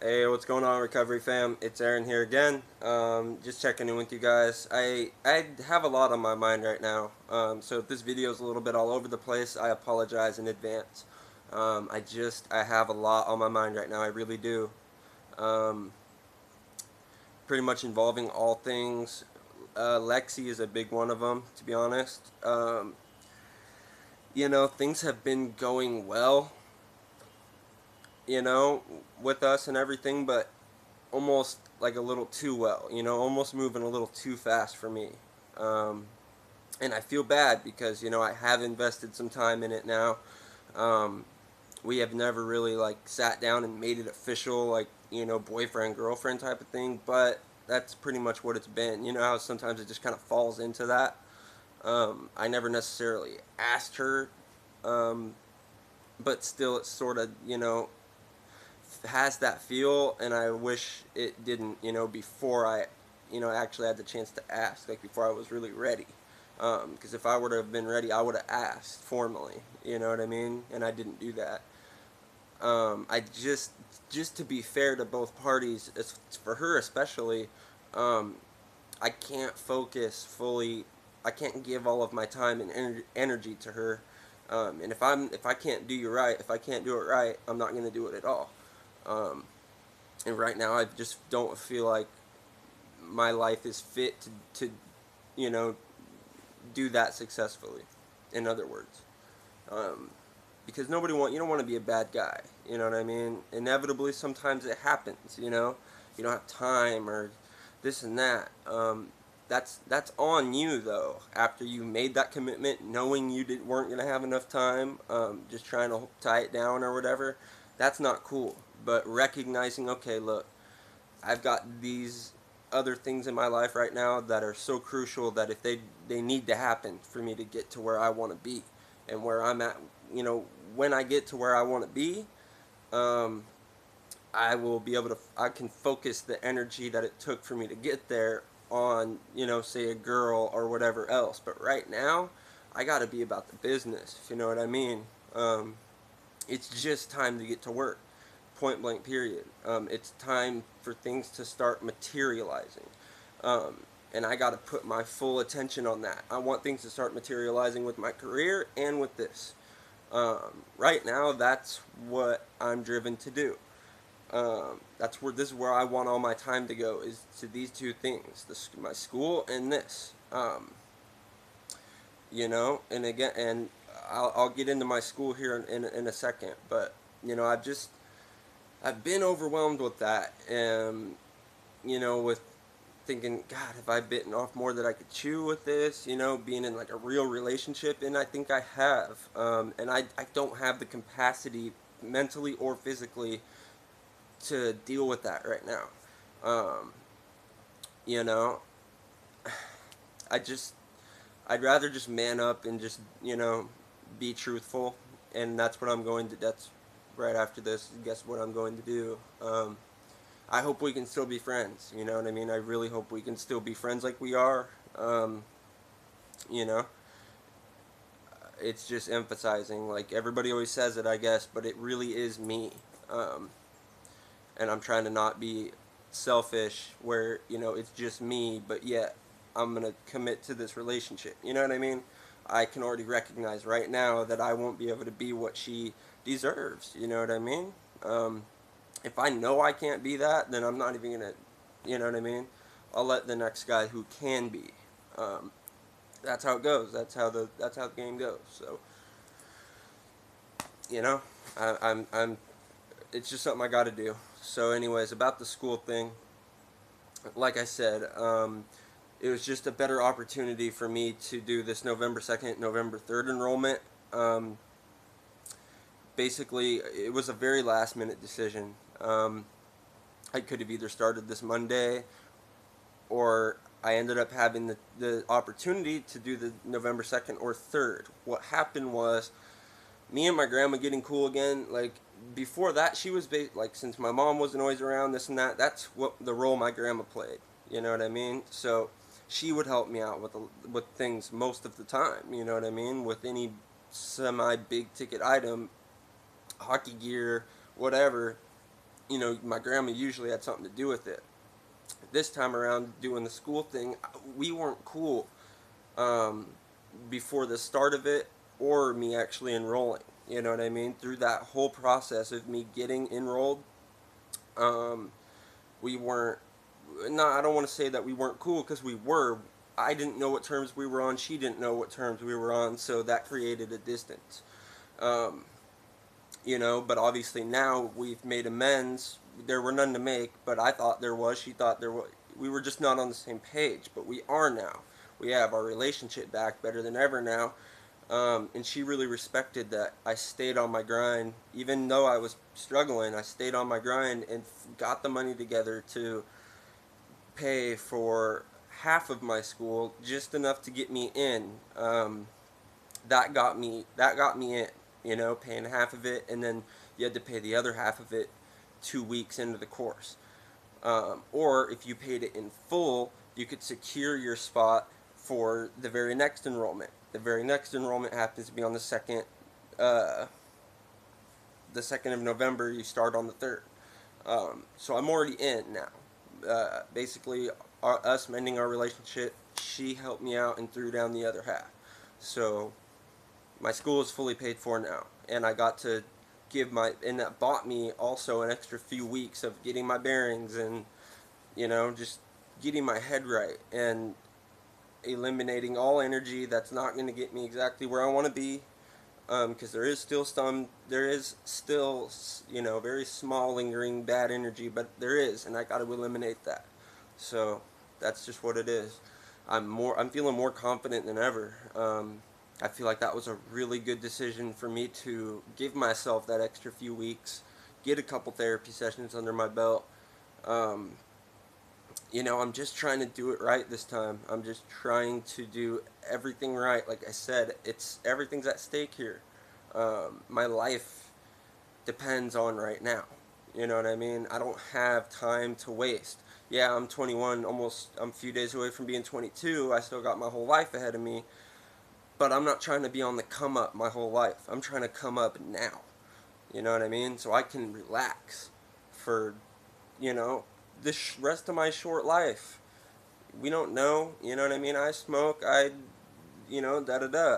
Hey, what's going on, Recovery fam? It's Aaron here again. Just checking in with you guys. I have a lot on my mind right now. So if this video is a little bit all over the place, I apologize in advance. I have a lot on my mind right now. I really do. Um, Pretty much involving all things. Lexi is a big one of them, to be honest. Things have been going well, you know, with us and everything, but almost like a little too well, almost moving a little too fast for me. Um, and I feel bad because, I have invested some time in it now. Um, we have never really like sat down and made it official, like, boyfriend, girlfriend type of thing, but that's pretty much what it's been. You know how sometimes it just kind of falls into that. I never necessarily asked her, um, but still it's sort of, has that feel, and I wish it didn't, before I, actually had the chance to ask, like before I was really ready. Because if I would have been ready, I would have asked formally, you know what I mean? And I didn't do that. I just to be fair to both parties, for her especially, um, I can't focus fully. I can't give all of my time and energy to her. And if I can't do you right, if I can't do it right, I'm not gonna do it at all. Um, and right now, I just don't feel like my life is fit to you know, do that successfully. In other words, um, because you don't want to be a bad guy. You know what I mean? Inevitably, sometimes it happens. You don't have time or this and that. That's on you though. After you made that commitment, knowing weren't gonna have enough time, just trying to tie it down or whatever, that's not cool. But recognizing, okay, look, I've got these other things in my life right now that are so crucial that if they need to happen for me to get to where I want to be, and where I'm at, when I get to where I want to be, um, I will be able to, I can focus the energy that it took for me to get there on, say a girl or whatever else. But right now, I got to be about the business, if you know what I mean. Um, it's just time to get to work. Point blank, period. It's time for things to start materializing. Um, and I got to put my full attention on that. I want things to start materializing with my career and with this. Right now, that's what I'm driven to do. This is where I want all my time to go, is to these two things: my school and this. And again, and I'll get into my school here in a second, but I've been overwhelmed with that, and with thinking, God, have I bitten off more that I could chew with this? Being in like a real relationship, and I think I have, and I don't have the capacity, mentally or physically, to deal with that right now. Um, you know, I just I'd rather just man up and just be truthful, and that's what I'm going to. That's right after this. Guess what I'm going to do. I hope we can still be friends. You know what I mean? I really hope we can still be friends like we are. You know, it's just emphasizing, like everybody always says it, I guess, but it really is me. Um, and I'm trying to not be selfish where, it's just me, but yet I'm going to commit to this relationship. You know what I mean? I can already recognize right now that I won't be able to be what she deserves. You know what I mean? If I know I can't be that, then I'm not even going to, you know what I mean? I'll let the next guy who can be. Um, that's how it goes. That's how the game goes. So, you know, I'm it's just something I got to do. So, anyways, about the school thing, like I said, it was just a better opportunity for me to do this November 2nd, November 3rd enrollment. Um, Basically, it was a very last minute decision. I could have either started this Monday, or I ended up having the opportunity to do the November 2nd or 3rd. What happened was, me and my grandma getting cool again. Like before that, she was like, since my mom wasn't always around, this and that. That's what the role my grandma played. You know what I mean? So she would help me out with things most of the time. You know what I mean? With any semi big ticket item, hockey gear, whatever. my grandma usually had something to do with it. This time around, doing the school thing, we weren't cool um, before the start of it or me actually enrolling. You know what I mean? Through that whole process of me getting enrolled, um, we weren't. No, I don't want to say that we weren't cool, because we were. I didn't know what terms we were on. She didn't know what terms we were on, so that created a distance. Um, but obviously now we've made amends. There were none to make, but I thought there was. She thought there was. We were just not on the same page, but we are now. We have our relationship back better than ever now. And she really respected that I stayed on my grind. Even though I was struggling, I stayed on my grind and got the money together to pay for half of my school, just enough to get me in. That got me in. Paying half of it, and then you had to pay the other half of it 2 weeks into the course. Or if you paid it in full, you could secure your spot for the very next enrollment. The very next enrollment happens to be on uh, the 2nd of November. You start on the 3rd. So I'm already in now. Basically, us mending our relationship, she helped me out and threw down the other half. So my school is fully paid for now, and I got to and that bought me also an extra few weeks of getting my bearings and, just getting my head right and eliminating all energy that's not going to get me exactly where I want to be. Because there is still, very small lingering bad energy, but there is, and I got to eliminate that. So that's just what it is. I'm feeling more confident than ever. I feel like that was a really good decision for me to give myself that extra few weeks, get a couple therapy sessions under my belt. Um, I'm just trying to do it right this time. I'm just trying to do everything right. Like I said, everything's at stake here. My life depends on right now. You know what I mean? I don't have time to waste. Yeah, I'm 21, I'm a few days away from being 22. I still got my whole life ahead of me, but I'm not trying to be on the come up my whole life. I'm trying to come up now. You know what I mean? So I can relax for, you know, the rest of my short life. We don't know, you know what I mean? I smoke, da da da.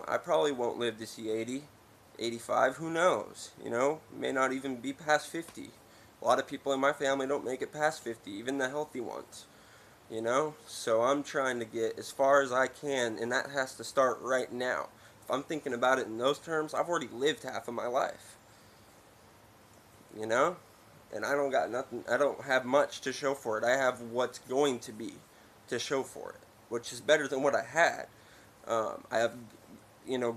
I probably won't live to see 80, 85, who knows? May not even be past 50. A lot of people in my family don't make it past 50, even the healthy ones. So I'm trying to get as far as I can, and that has to start right now. If I'm thinking about it in those terms, I've already lived half of my life. And I don't have much to show for it. I have what's going to be to show for it, which is better than what I had. I have,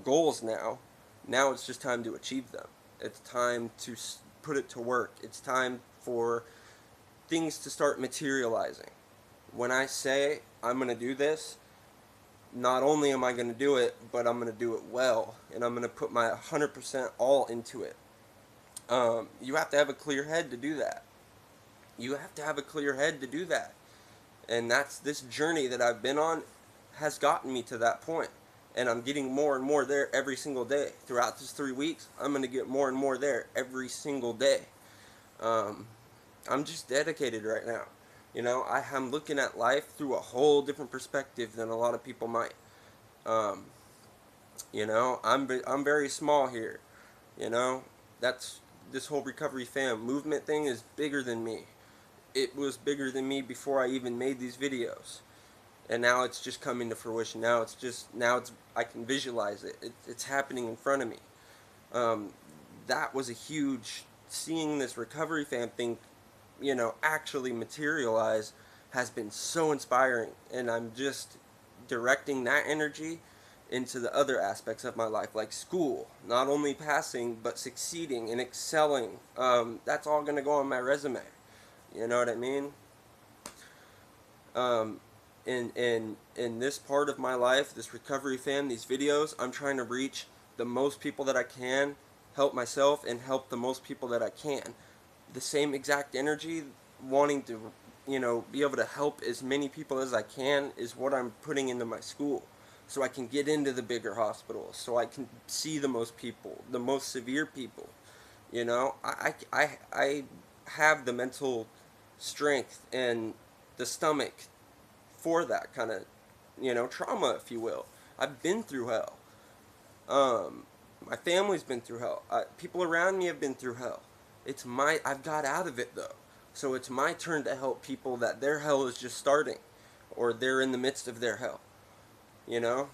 goals now. Now it's just time to achieve them. It's time to put it to work. It's time for things to start materializing. When I say I'm going to do this, not only am I going to do it, but I'm going to do it well, and I'm going to put my 100% all into it. You have to have a clear head to do that. You have to have a clear head to do that. And that's this journey that I've been on has gotten me to that point. And I'm getting more and more there every single day. Throughout this 3 weeks, I'm going to get more and more there every single day. I'm just dedicated right now. I'm looking at life through a whole different perspective than a lot of people might. I'm very small here. That's this whole recovery fam movement thing is bigger than me. It was bigger than me before I even made these videos, and now it's just coming to fruition. I can visualize it. It's happening in front of me. That was a huge, seeing this recovery fam thing, actually materialize, has been so inspiring, and I'm just directing that energy into the other aspects of my life, like school. Not only passing, but succeeding and excelling. That's all going to go on my resume. You know what I mean? In this part of my life, this recovery fam, these videos, I'm trying to reach the most people that I can, help myself, and help the most people that I can. The same exact energy, wanting to, be able to help as many people as I can, is what I'm putting into my school. So I can get into the bigger hospitals, so I can see the most people, the most severe people. You know, I have the mental strength and the stomach for that kind of, trauma, if you will. I've been through hell. Um, my family's been through hell. People around me have been through hell. I've got out of it though. So it's my turn to help people that their hell is just starting, or they're in the midst of their hell.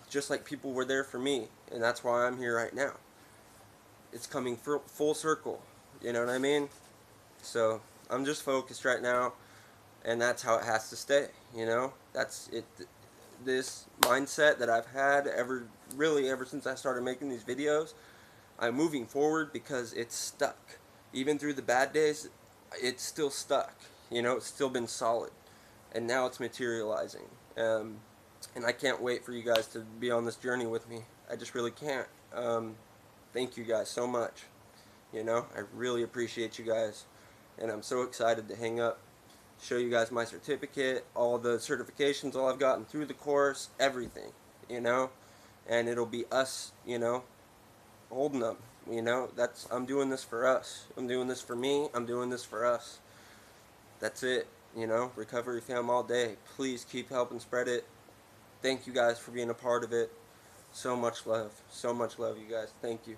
Just like people were there for me, and that's why I'm here right now. It's coming full circle. You know what I mean? So I'm just focused right now, and that's how it has to stay. That's it. This mindset that I've had ever since I started making these videos, I'm moving forward because it's stuck. Even through the bad days, it's still stuck. It's still been solid, and now it's materializing. And I can't wait for you guys to be on this journey with me. I just really can't. Thank you guys so much. I really appreciate you guys, and I'm so excited to hang up, show you guys my certificate, all the certifications, all I've gotten through the course, everything, and it'll be us, holding them. I'm doing this for us. I'm doing this for me. I'm doing this for us. That's it. Recovery fam all day. Please keep helping spread it. Thank you guys for being a part of it. So much love, you guys. Thank you.